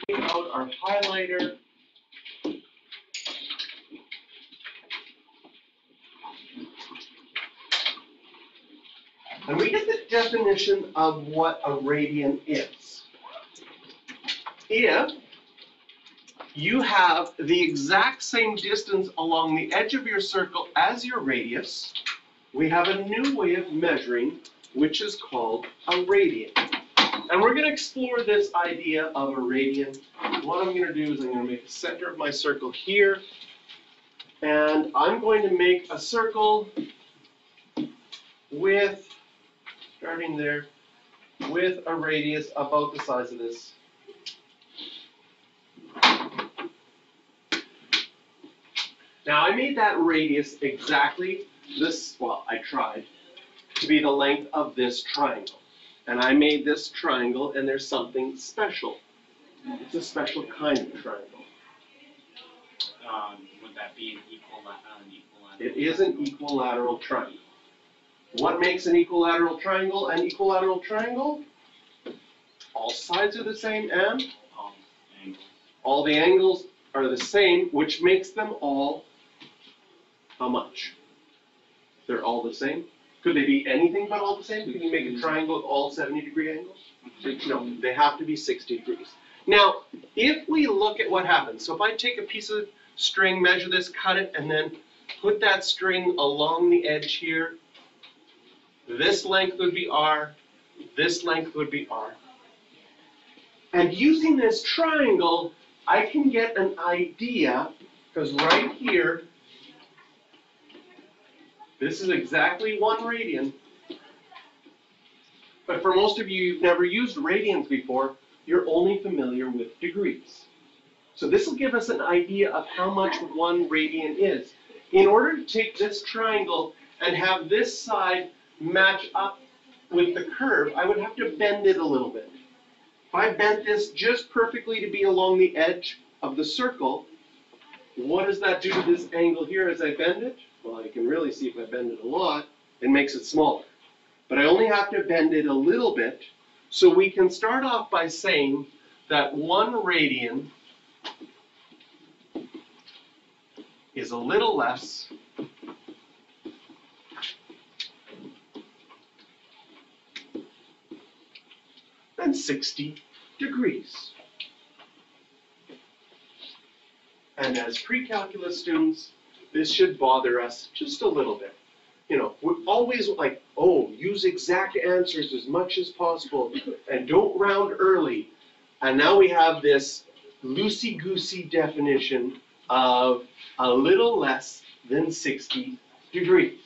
Take out our highlighter. And we get the definition of what a radian is. If you have the exact same distance along the edge of your circle as your radius, we have a new way of measuring, which is called a radian. And we're going to explore this idea of a radian. What I'm going to do is I'm going to make the center of my circle here, and I'm going to make a circle with, starting there, with a radius about the size of this. Now I made that radius exactly this, well, I tried, to be the length of this triangle. And I made this triangle, and there's something special. It's a special kind of triangle. Would that be an equilateral? It is an equilateral triangle. What makes an equilateral triangle an equilateral triangle? All sides are the same and all the angles are the same, which makes them all how much? They're all the same? Could they be anything but all the same? Can you make a triangle with all 70-degree angles? No, they have to be 60 degrees. Now, if we look at what happens, so if I take a piece of string, measure this, cut it, and then put that string along the edge here, this length would be R, this length would be R. And using this triangle, I can get an idea, because right here, this is exactly 1 radian. But for most of you, you've never used radians before, you're only familiar with degrees. So this will give us an idea of how much 1 radian is. In order to take this triangle and have this side match up with the curve, I would have to bend it a little bit. If I bent this just perfectly to be along the edge of the circle, what does that do to this angle here as I bend it? Well, you can really see if I bend it a lot, it makes it smaller. But I only have to bend it a little bit, so we can start off by saying that 1 radian is a little less than 60 degrees. And as pre-calculus students, this should bother us just a little bit. You know, we're always like, oh, use exact answers as much as possible and don't round early. And now we have this loosey-goosey definition of a little less than 60 degrees.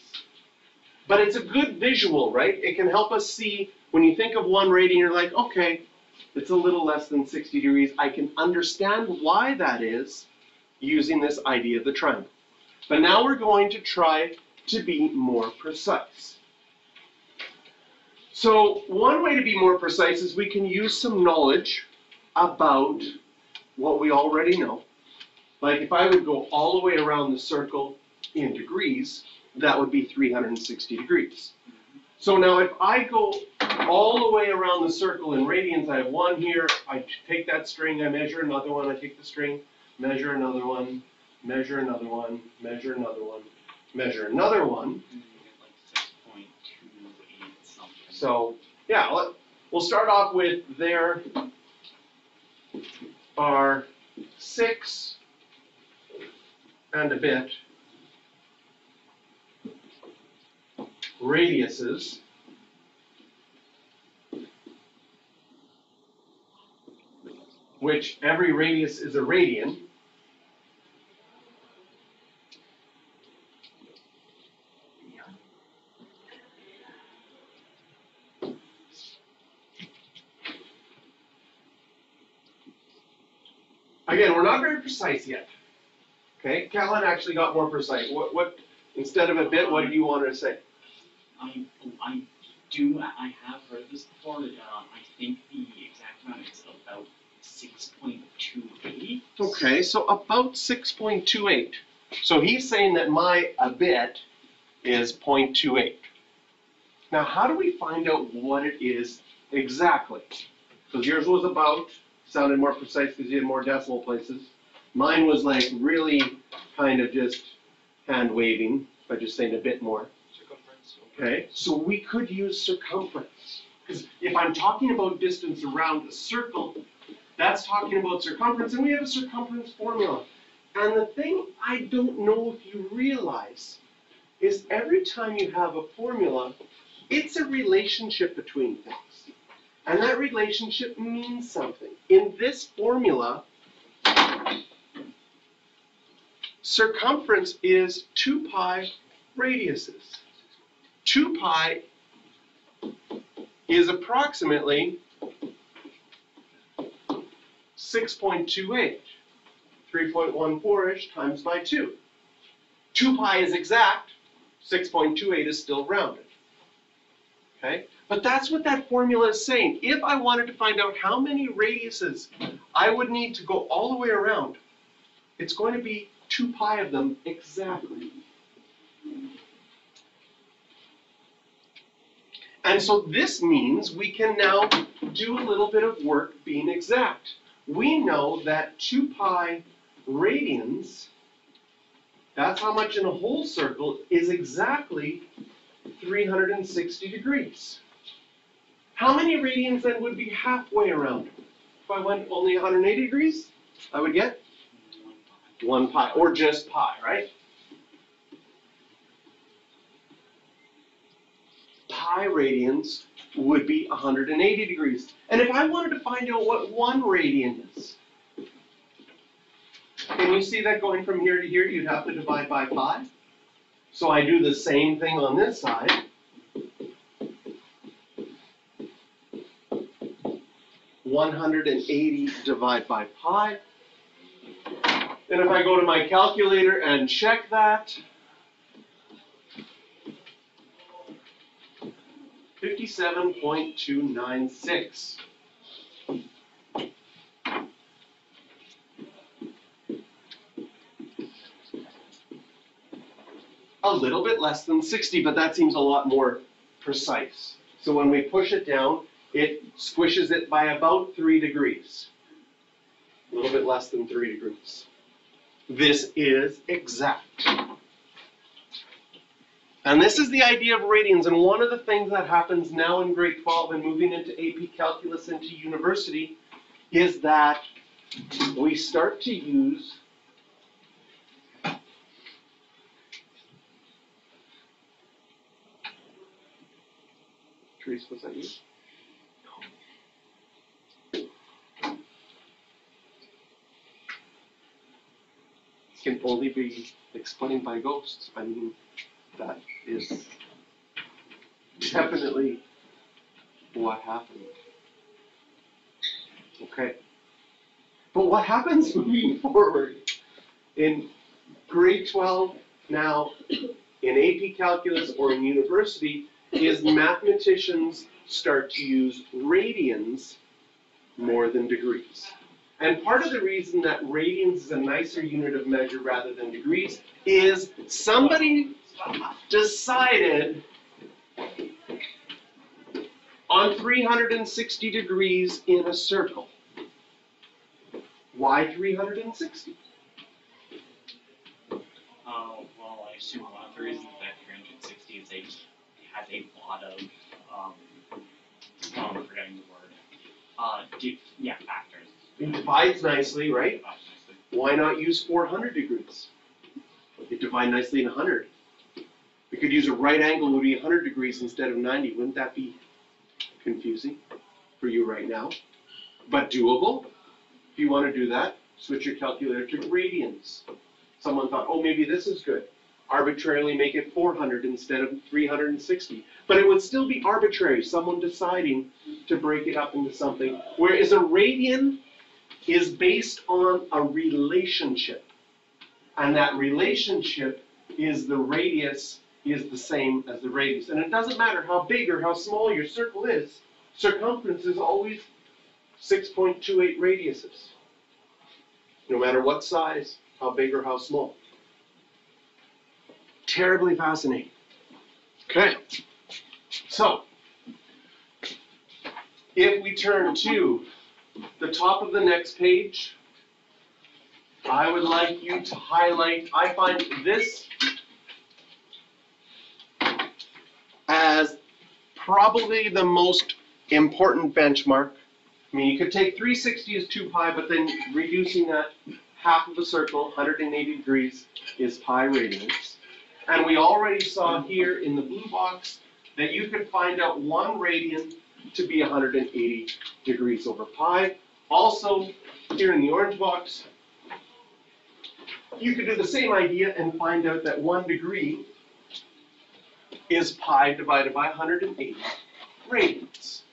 But it's a good visual, right? It can help us see, when you think of 1 radian, you're like, okay, it's a little less than 60 degrees. I can understand why that is using this idea of the triangle. But now we're going to try to be more precise. So one way to be more precise is we can use some knowledge about what we already know. Like if I would go all the way around the circle in degrees, that would be 360 degrees. So now if I go all the way around the circle in radians, I have 1 here, I take that string, I measure another one, I take the string, measure another one, measure another one, measure another one, measure another one. So yeah, we'll start off with there are 6 and a bit radiuses which every radius is a radian. Again, we're not very precise yet. Okay, Callan actually got more precise. What instead of a bit, what did you want her to say? I have heard this before. I think the exact amount is about 6.28. Okay, so about 6.28. So he's saying that my a bit is 0.28. Now, how do we find out what it is exactly? Because yours was about sounded more precise because you had more decimal places. Mine was like really kind of just hand waving by just saying a bit more. Circumference. Okay, so we could use circumference. Because if I'm talking about distance around a circle, that's talking about circumference, and we have a circumference formula. And the thing I don't know if you realize is every time you have a formula, it's a relationship between things. And that relationship means something. In this formula, circumference is 2 pi radiuses. 2 pi is approximately 6.28, 3.14-ish times by 2. 2 pi is exact, 6.28 is still rounded. Okay? But that's what that formula is saying. If I wanted to find out how many radiuses I would need to go all the way around, it's going to be 2 pi of them exactly. And so this means we can now do a little bit of work being exact. We know that 2 pi radians, that's how much in a whole circle, is exactly 360 degrees. How many radians then would be halfway around? If I went only 180 degrees, I would get 1 pi, or just pi, right? Pi radians would be 180 degrees. And if I wanted to find out what 1 radian is, can you see that going from here to here, you'd have to divide by pi? So I do the same thing on this side. $180 divide by pi. And if I go to my calculator and check that, 57.296. A little bit less than 60, but that seems a lot more precise. So when we push it down, it squishes it by about 3 degrees. A little bit less than 3 degrees. This is exact. And this is the idea of radians, and one of the things that happens now in grade 12 and moving into AP Calculus into university is that we start to use Therese, was that you? Can only be explained by ghosts. I mean, that is definitely what happened. Okay. But what happens moving forward in grade 12 now, in AP Calculus or in university, is mathematicians start to use radians more than degrees. And part of the reason that radians is a nicer unit of measure rather than degrees is somebody decided on 360 degrees in a circle. Why 360? Well, I assume one of the reasons that 360 is has a lot of, I'm forgetting the word. Factors. It divides nicely, right? Divides nicely. Why not use 400 degrees? It divides nicely in 100. We could use a right angle would be 100 degrees instead of 90. Wouldn't that be confusing for you right now? But doable. If you want to do that, switch your calculator to radians. Someone thought, oh, maybe this is good. Arbitrarily make it 400 instead of 360. But it would still be arbitrary, someone deciding to break it up into something. Whereas a radian is based on a relationship. And that relationship is the radius is the same as the radius. And it doesn't matter how big or how small your circle is, circumference is always 6.28 radiuses. No matter what size, how big or how small. Terribly fascinating. Okay. So, if we turn to the top of the next page, I would like you to highlight, I find this as probably the most important benchmark. I mean, you could take 360 as 2 pi, but then reducing that half of a circle, 180 degrees, is pi radians. And we already saw here in the blue box that you could find out 1 radian to be 180 degrees over pi. Also, here in the orange box, you could do the same idea and find out that 1 degree is pi divided by 180 radians.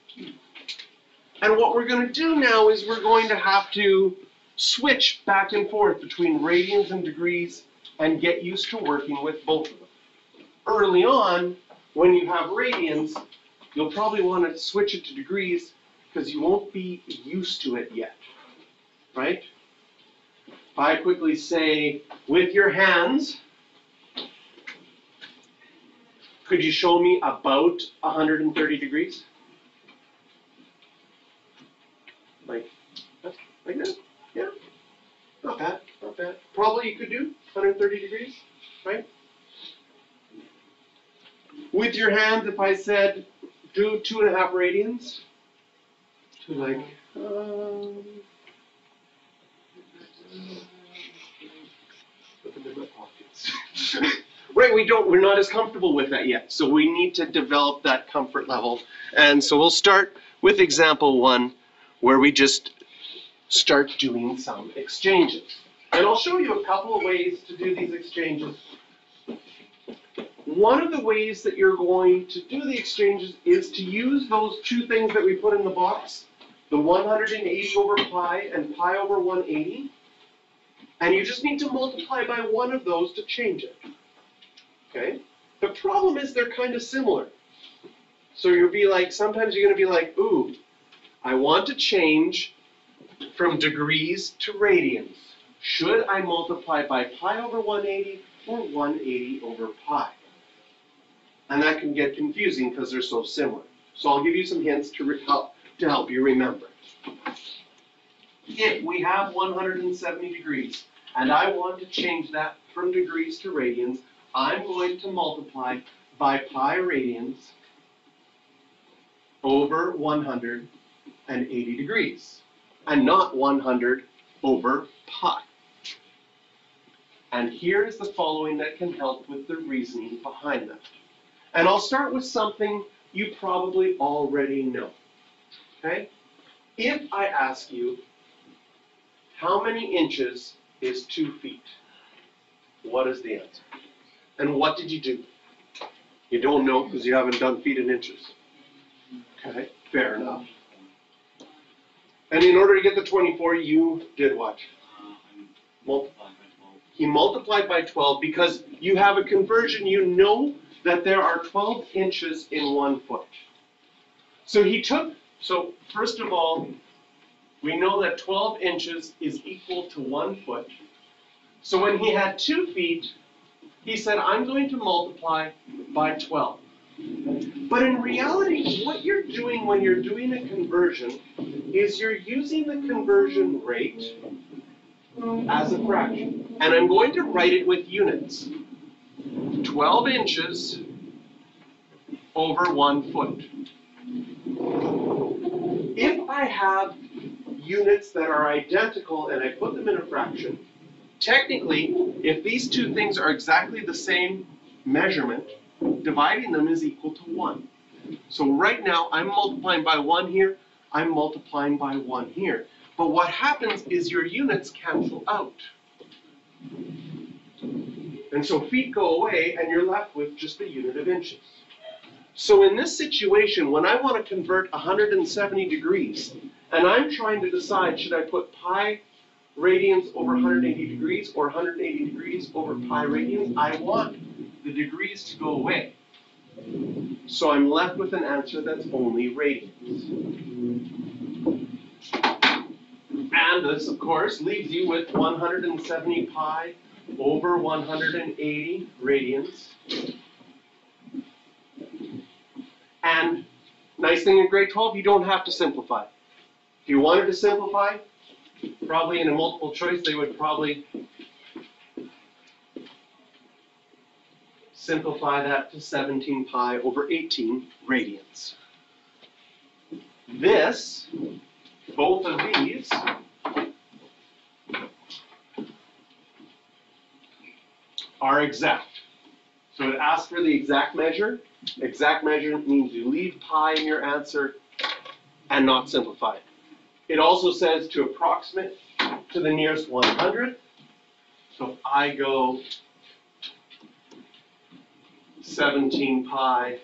And what we're going to do now is we're going to have to switch back and forth between radians and degrees and get used to working with both of them. Early on, when you have radians, you'll probably want to switch it to degrees because you won't be used to it yet, right? If I quickly say, with your hands, could you show me about 130 degrees? Like that? Yeah. Not bad, not bad. Probably you could do 130 degrees, right? With your hands, if I said, do 2.5 radians, to like, put them in my pockets. Right, we're not as comfortable with that yet, so we need to develop that comfort level. And so we'll start with example 1, where we just start doing some exchanges. And I'll show you a couple of ways to do these exchanges. One of the ways that you're going to do the exchanges is to use those 2 things that we put in the box, the 180 over pi and pi over 180, and you just need to multiply by one of those to change it. Okay? The problem is they're kind of similar. So you'll be like, sometimes you're going to be like, ooh, I want to change from degrees to radians. Should I multiply by pi over 180 or 180 over pi? And that can get confusing because they're so similar. So I'll give you some hints to help you remember. If we have 170 degrees and I want to change that from degrees to radians, I'm going to multiply by pi radians over 180 degrees, and not 100 over pi. And here is the following that can help with the reasoning behind that. And I'll start with something you probably already know, okay? If I ask you, how many inches is 2 feet? What is the answer? And what did you do? You don't know because you haven't done feet and inches. Okay, fair enough. And in order to get the 24, you did what? Multiplied by 12. He multiplied by 12 because you have a conversion. You know that there are 12 inches in 1 foot. So so first of all, we know that 12 inches is equal to 1 foot. So when he had 2 feet, he said, I'm going to multiply by 12. But in reality, what you're doing when you're doing a conversion is you're using the conversion rate as a fraction. And I'm going to write it with units. 12 inches over 1 foot. If I have units that are identical and I put them in a fraction, technically, if these 2 things are exactly the same measurement, dividing them is equal to 1. So right now, I'm multiplying by 1 here, I'm multiplying by 1 here. But what happens is your units cancel out. And so feet go away, and you're left with just a unit of inches. So in this situation, when I want to convert 170 degrees, and I'm trying to decide, should I put pi radians over 180 degrees or 180 degrees over pi radians, I want the degrees to go away. So I'm left with an answer that's only radians. And this, of course, leaves you with 170 pi over 180 radians. And nice thing in grade 12, you don't have to simplify. If you wanted to simplify, probably in a multiple choice, they would probably simplify that to 17 pi over 18 radians. This, both of these, are exact. So it asks for the exact measure. Exact measure means you leave pi in your answer and not simplify it. It also says to approximate to the nearest 100. So if I go 17 pi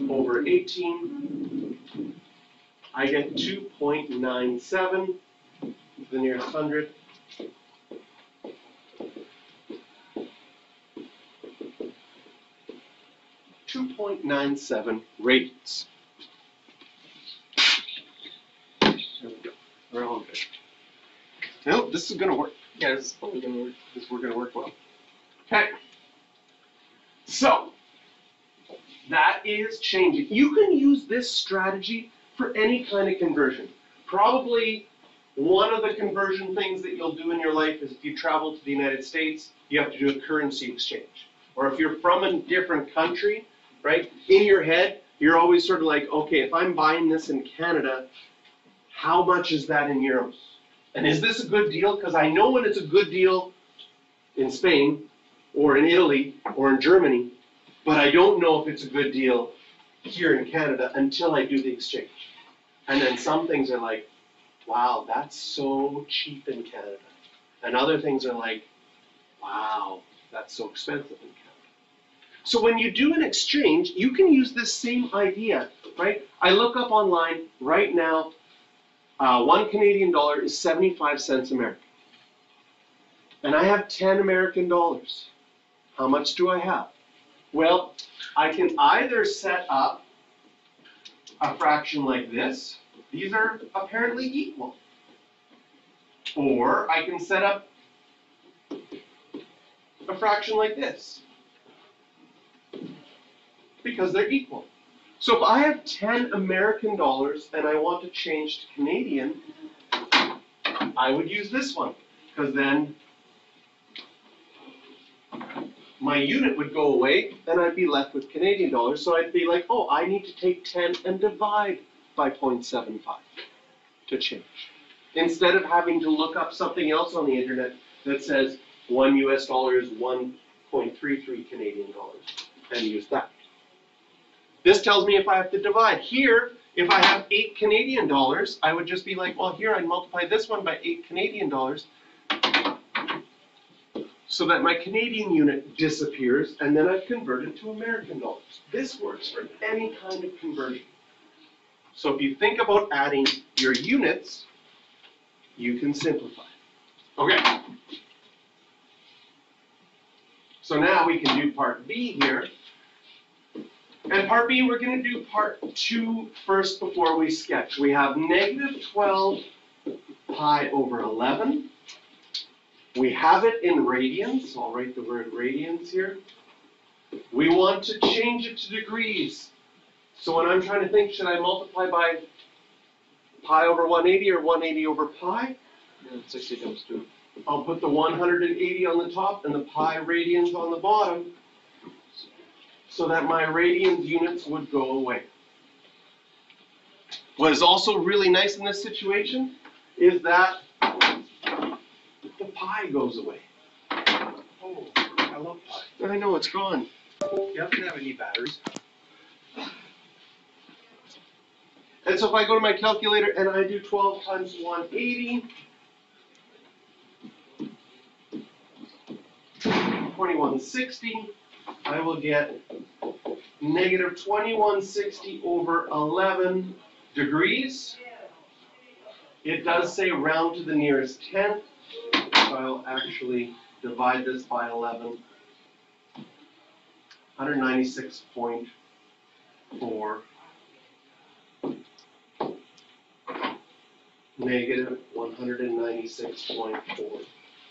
over 18, I get 2.97 to the nearest 100. .97 radians. There we go. We're all good. No, this is going to work. Yeah, this is probably gonna work. We're going to work well. Okay. So, that is changing. You can use this strategy for any kind of conversion. Probably one of the conversion things that you'll do in your life is if you travel to the United States, you have to do a currency exchange. Or if you're from a different country, right, in your head, you're always sort of like, okay, if I'm buying this in Canada, how much is that in euros? And is this a good deal? Because I know when it's a good deal in Spain, or in Italy, or in Germany, but I don't know if it's a good deal here in Canada until I do the exchange. And then some things are like, wow, that's so cheap in Canada. And other things are like, wow, that's so expensive in Canada. So when you do an exchange, you can use this same idea, right? I look up online right now, 1 Canadian dollar is 75 cents American. And I have 10 American dollars. How much do I have? Well, I can either set up a fraction like this. These are apparently equal. Or I can set up a fraction like this, because they're equal. So if I have 10 American dollars and I want to change to Canadian, I would use this one, because then my unit would go away and I'd be left with Canadian dollars. So I'd be like, oh, I need to take 10 and divide by 0.75 to change. Instead of having to look up something else on the internet that says 1 US dollar is 1.33 Canadian dollars and use that. This tells me if I have to divide. Here, if I have 8 Canadian dollars, I would just be like, well, here I multiply this one by 8 Canadian dollars so that my Canadian unit disappears, and then I've converted to American dollars. This works for any kind of conversion. So if you think about adding your units, you can simplify. Okay. So now we can do part B here. And part B, we're going to do part 2 first before we sketch. We have negative 12 pi over 11. We have it in radians, so I'll write the word radians here. We want to change it to degrees. So when I'm trying to think, should I multiply by pi over 180 or 180 over pi? Yeah, 60 times 2. I'll put the 180 on the top and the pi radians on the bottom, so that my radians units would go away. What is also really nice in this situation is that the pi goes away. Oh, I love pi. I know, it's gone. You happen to have any batteries? And so if I go to my calculator and I do 12 times 180, 2160, I will get negative 2160 over 11 degrees. It does say round to the nearest tenth, so I'll actually divide this by 11. 196.4 negative 196.4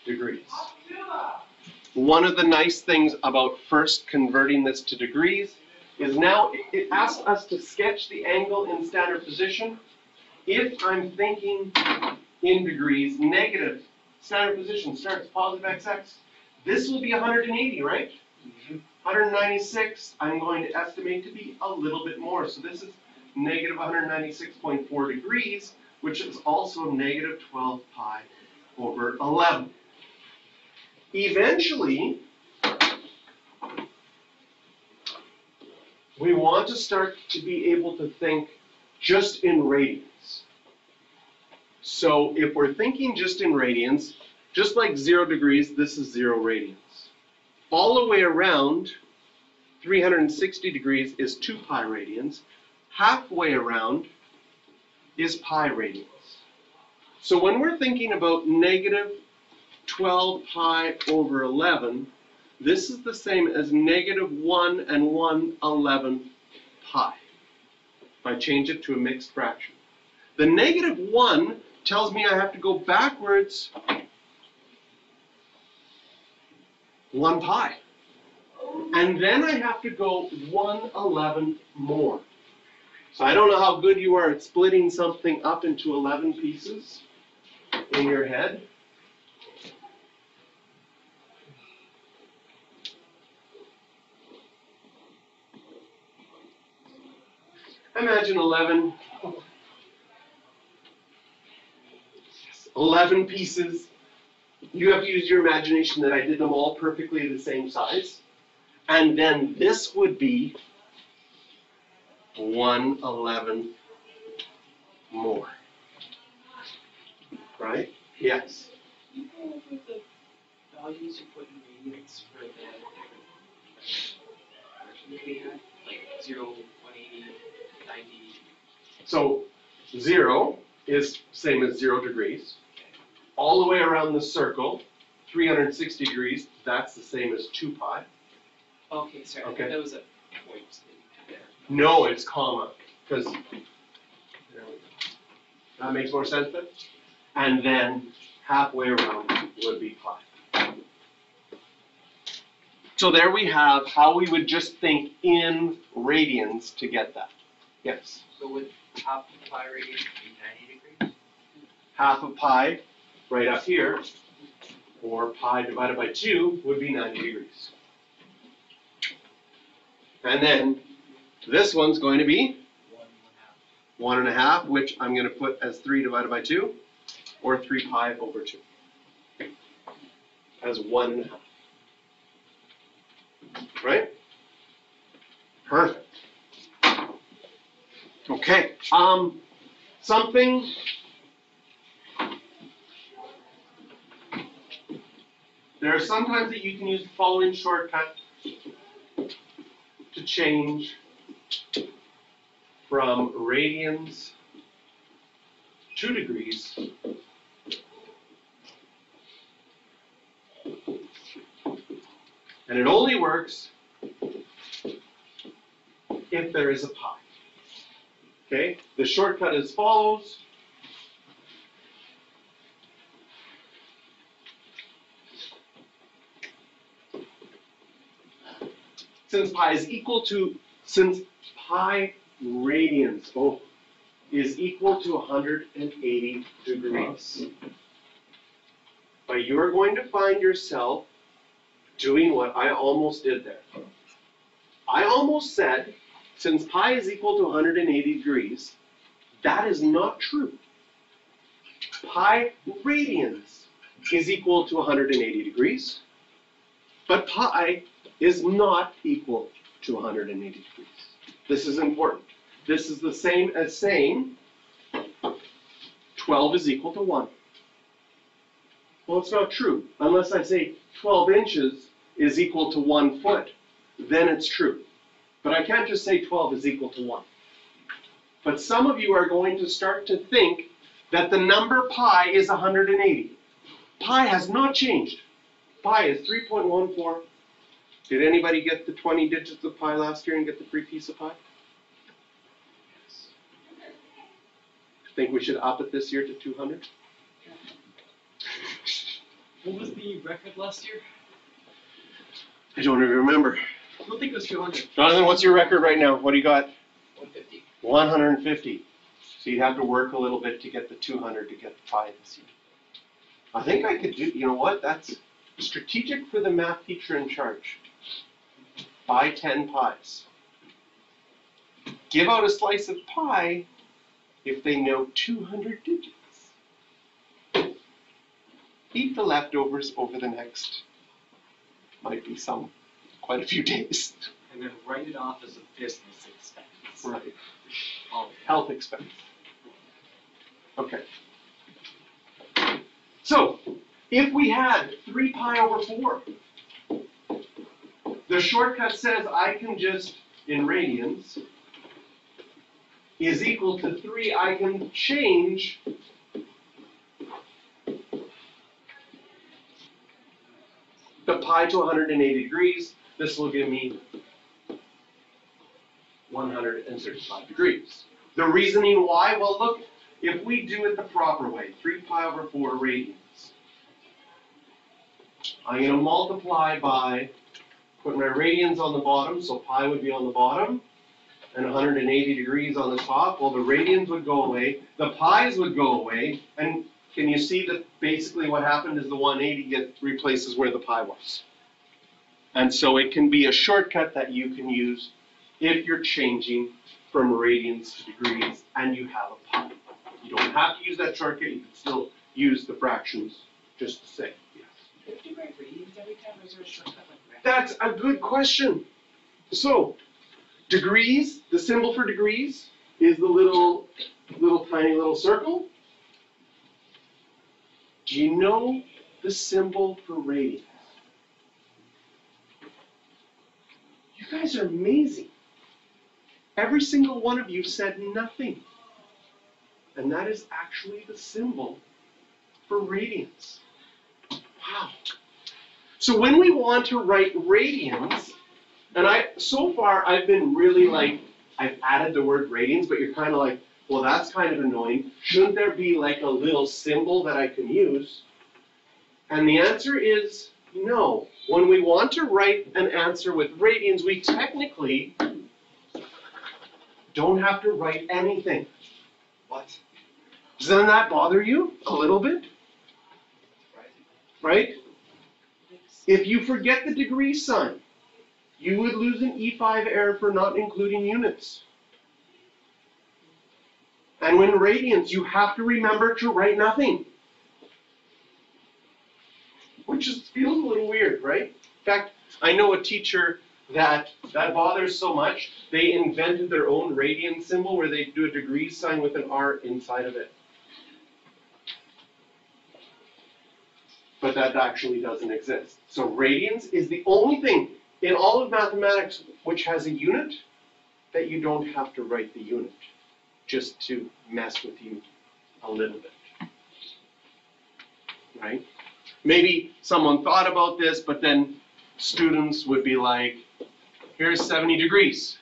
degrees. One of the nice things about first converting this to degrees is now, it asks us to sketch the angle in standard position. If I'm thinking in degrees, negative, standard position starts positive XX. This will be 180, right? 196, I'm going to estimate to be a little bit more. So this is negative 196.4 degrees, which is also negative 12 pi over 11. Eventually, we want to start to be able to think just in radians. So if we're thinking just in radians, just like 0 degrees, this is 0 radians. All the way around 360 degrees is 2 pi radians. Halfway around is pi radians. So when we're thinking about negative 12 pi over 11, this is the same as negative 1 and 1/11 pi. If I change it to a mixed fraction. The negative 1 tells me I have to go backwards 1 pi. And then I have to go 1/11 more. So I don't know how good you are at splitting something up into 11 pieces in your head. Imagine 11 pieces. You have to use your imagination that I did them all perfectly the same size. And then this would be 1/11 more. Right? Yes. Can you go over the values you put in radians for the that we had? Like 0, 180, 90. So 0 is same as 0 degrees. All the way around the circle, 360 degrees, that's the same as 2 pi. Okay, sorry. Okay. That was a point there. No, it's comma, because that makes more sense then. And then halfway around would be pi. So there we have how we would just think in radians to get that. Yes? So would half of pi radians be 90 degrees? Half of pi right up here, or pi divided by 2 would be 90 degrees. And then this one's going to be 1.5, which I'm going to put as 3 divided by 2, or 3 pi over 2, as 1.5. Right? Perfect. Okay. Something. There are some times that you can use the following shortcut to change from radians to degrees and it only works if there is a pi. Okay? The shortcut is as follows. Since pi radians is equal to 180 degrees, but you're going to find yourself doing what I almost did there. I almost said, since pi is equal to 180 degrees, that is not true. Pi radians is equal to 180 degrees, but pi is not equal to 180 degrees. This is important. This is the same as saying 12 is equal to 1. Well, it's not true. Unless I say 12 inches is equal to 1 foot, then it's true. But I can't just say 12 is equal to 1. But some of you are going to start to think that the number pi is 180. Pi has not changed. Pi is 3.14. Did anybody get the 20 digits of pi last year and get the free piece of pie? Think we should up it this year to 200? What was the record last year? I don't even remember. I don't think it was 200. Jonathan, what's your record right now? What do you got? 150. 150. So you'd have to work a little bit to get the 200 to get the pi this year. I think I could do, you know what? That's strategic for the math teacher in charge. Buy 10 pies. Give out a slice of pie if they know 200 digits. Eat the leftovers over the next, might be quite a few days. And then write it off as a business expense. Right. Oh, Health expense. Okay. So, if we had 3 pi over 4, the shortcut says I can just, in radians, is equal to 3, I can change the pi to 180 degrees. This will give me 135 degrees. The reasoning why? Well, look, if we do it the proper way, 3 pi over 4 radians, I'm going to multiply by, put my radians on the bottom, so pi would be on the bottom, and 180 degrees on the top. Well, the radians would go away, the pi's would go away, and can you see that basically what happened is the 180 replaces where the pi was. And so it can be a shortcut that you can use if you're changing from radians to degrees and you have a pi. You don't have to use that shortcut, you can still use the fractions just the same. Yes. Do you have to write radians every time, or is there a shortcut like that? That's a good question. So, degrees, the symbol for degrees is the little tiny little circle. Do you know the symbol for radians? You guys are amazing. Every single one of you said nothing. And that is actually the symbol for radians. Wow. So when we want to write radians, and so far I've been really I've added the word radians, but you're kind of like, well, that's kind of annoying. Shouldn't there be like a little symbol that I can use? And the answer is no. When we want to write an answer with radians, we technically don't have to write anything. What? Doesn't that bother you a little bit? Right? If you forget the degree sign, you would lose an E5 error for not including units. And when radians, you have to remember to write nothing. Which feels a little weird, right? In fact, I know a teacher that bothers so much, they invented their own radian symbol where they do a degree sign with an R inside of it. But that actually doesn't exist. So radians is the only thing in all of mathematics which has a unit that you don't have to write the unit, just to mess with you a little bit. Right? Maybe someone thought about this, but then students would be like, here's 70 degrees.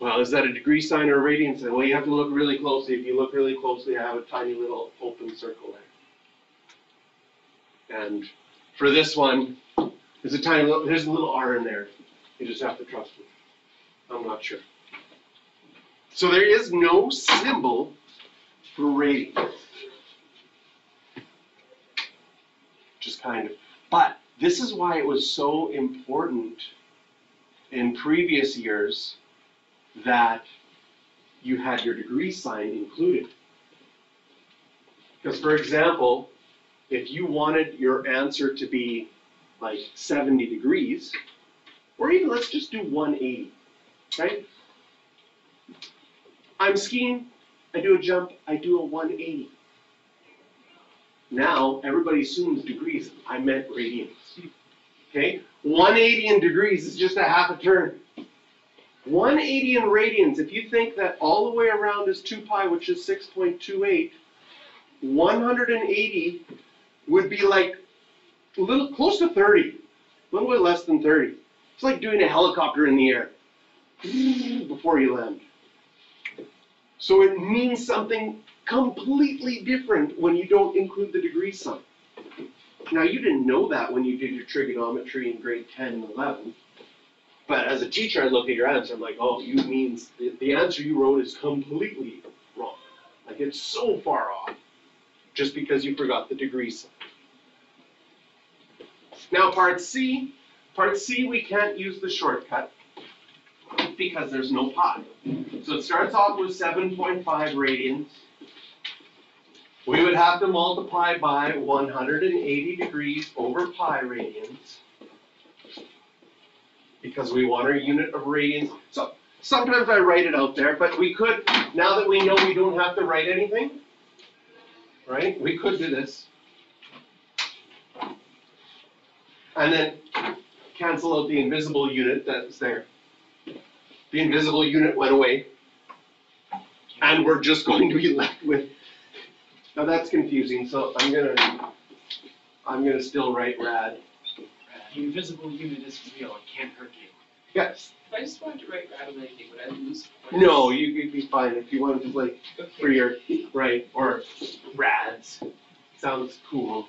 Well, is that a degree sign or a radian sign? Well, you have to look really closely. If you look really closely, I have a tiny little open circle there. And for this one, there's a little R in there. You just have to trust me. I'm not sure. So there is no symbol for radians. Just kind of. But this is why it was so important in previous years that you had your degree sign included. Because, for example, if you wanted your answer to be like 70 degrees, or even let's just do 180, right? I'm skiing, I do a jump, I do a 180. Now, everybody assumes degrees, I meant radians. Okay? 180 in degrees is just a half a turn. 180 in radians, if you think that all the way around is 2 pi, which is 6.28, 180 would be like a little close to 30, a little bit less than 30. It's like doing a helicopter in the air before you land. So it means something completely different when you don't include the degree sign. Now, you didn't know that when you did your trigonometry in grade 10 and 11, But as a teacher, I look at your answer, I'm like, oh, you means the answer you wrote is completely wrong. Like it's so far off, just because you forgot the degree sign. Now part C we can't use the shortcut because there's no pi. So it starts off with 7.5 radians. We would have to multiply by 180 degrees over pi radians because we want our unit of radians. So sometimes I write it out there, but we could, now that we know we don't have to write anything, right? We could do this. And then cancel out the invisible unit that's there. The invisible unit went away. And we're just going to be left with, now that's confusing, so I'm gonna still write rad. The invisible unit is real, it can't hurt you. Yes. If I just wanted to write rad on anything, would I lose points? No, you'd be fine if you wanted to like, for your, right, or rads. Sounds cool.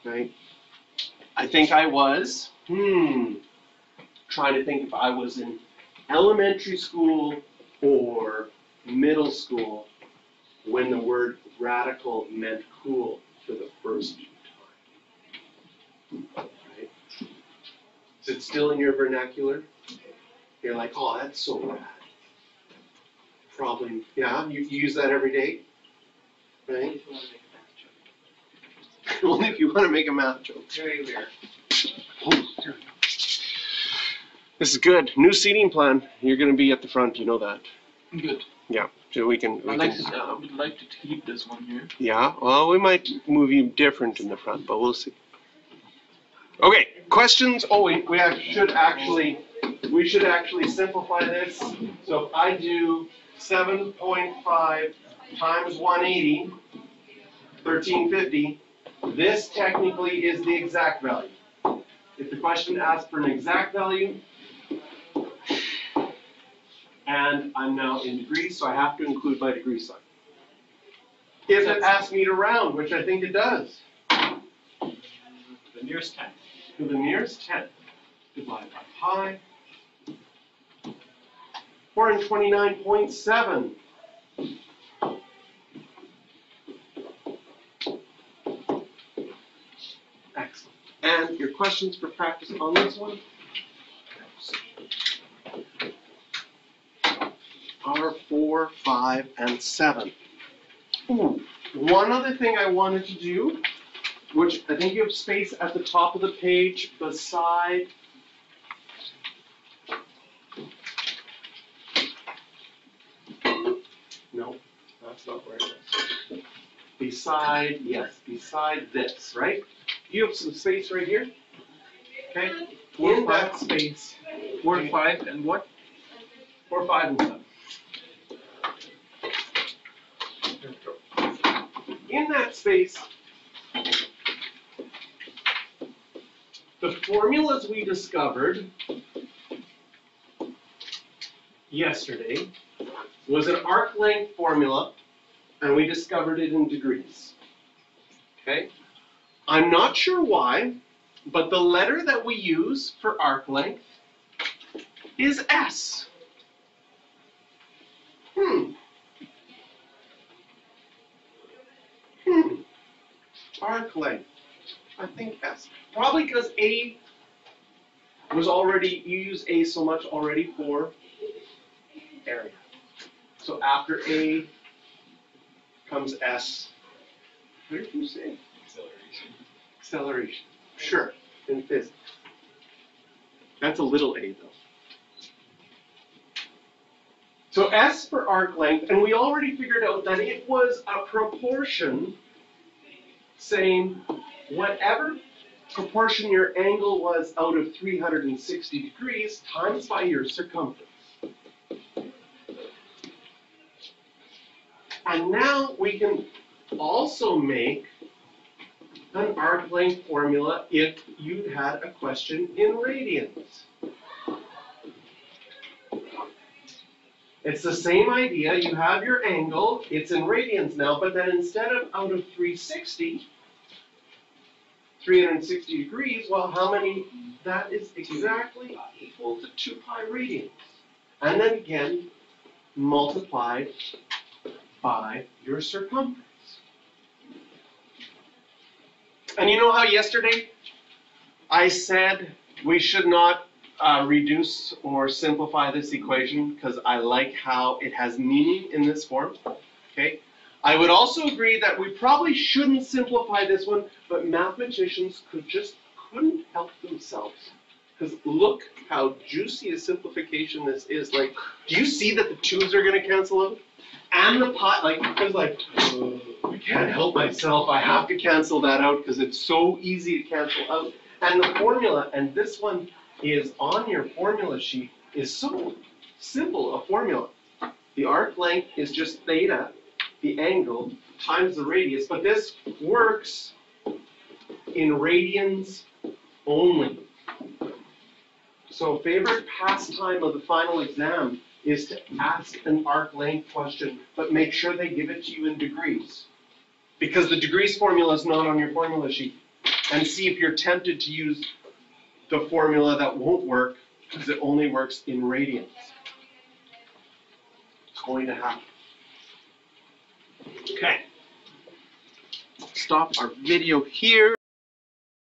Right? I think I was, trying to think if I was in elementary school or middle school when the word radical meant cool for the first time. Right? Is it still in your vernacular? You're like, oh, that's so rad. Probably, yeah, you use that every day, right? Only if you want to make a math joke. Only if you want to make a math joke. Very rare. Oh, there we go. This is good. New seating plan. You're going to be at the front. You know that. Good. Yeah. So we can. I would like to keep this one here. Yeah. Well, we might move you different in the front, but we'll see. Okay. Questions? Oh, we should actually simplify this. So if I do 7.5 times 180, 1350. This technically is the exact value. If the question asks for an exact value, and I'm now in degrees, so I have to include my degree sign. If it asks me to round, which I think it does, The nearest 10. to the nearest 10, divide by pi, 429.7. Excellent. And your questions for practice on this one are 4, 5, and 7. Ooh, one other thing I wanted to do, which I think you have space at the top of the page beside no, that's not where it is. Beside, yes, beside this, right? You have some space right here. Okay? In that space. 4, 5, and what? 4, 5, and 7. In that space, the formulas we discovered yesterday was an arc length formula, and we discovered it in degrees. Okay? I'm not sure why, but the letter that we use for arc length is S. Arc length. I think S. Probably because A was already, you use A so much already for area. So after A comes S. What did you say? Acceleration. Acceleration. Sure, in physics. That's a little a though. So S for arc length, and we already figured out that it was a proportion saying whatever proportion your angle was out of 360 degrees times by your circumference. And now we can also make an arc length formula if you had a question in radians. It's the same idea. You have your angle. It's in radians now, but then instead of out of 360 360 degrees, well, how many? That is exactly equal to 2 pi radians. And then again, multiplied by your circumference. And you know how yesterday I said we should not reduce or simplify this equation because I like how it has meaning in this form, okay? I would also agree that we probably shouldn't simplify this one, but mathematicians couldn't help themselves. Because look how juicy a simplification this is. Like, do you see that the 2's are gonna cancel out? And the pi, like, because like, I can't help myself, I have to cancel that out because it's so easy to cancel out. And the formula, and this one is on your formula sheet, is so simple a formula. The arc length is just theta, the angle, times the radius, but this works in radians only. So favorite pastime of the final exam is to ask an arc length question, but make sure they give it to you in degrees. Because the degrees formula is not on your formula sheet. And see if you're tempted to use the formula that won't work, because it only works in radians. It's going to happen. Okay. Stop our video here.